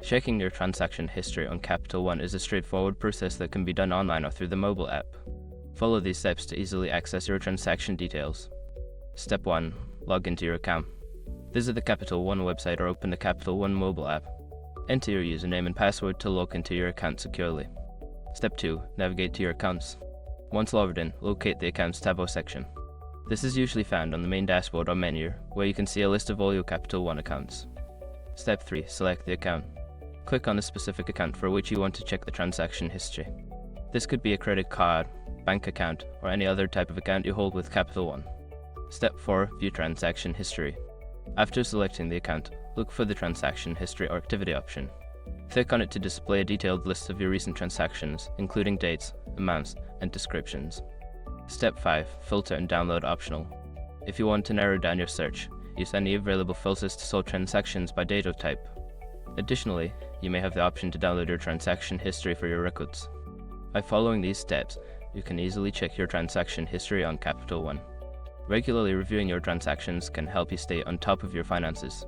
Checking your transaction history on Capital One is a straightforward process that can be done online or through the mobile app. Follow these steps to easily access your transaction details. Step 1. Log into your account. Visit the Capital One website or open the Capital One mobile app. Enter your username and password to log into your account securely. Step 2. Navigate to your accounts. Once logged in, locate the Accounts tab or section. This is usually found on the main dashboard or menu, where you can see a list of all your Capital One accounts. Step 3. Select the account. Click on the specific account for which you want to check the transaction history. This could be a credit card, bank account, or any other type of account you hold with Capital One. Step 4. View transaction history. After selecting the account, look for the transaction history or activity option. Click on it to display a detailed list of your recent transactions, including dates, amounts, and descriptions. Step 5. Filter and download optional. If you want to narrow down your search, use any available filters to sort transactions by date or type. Additionally, you may have the option to download your transaction history for your records. By following these steps, you can easily check your transaction history on Capital One. Regularly reviewing your transactions can help you stay on top of your finances.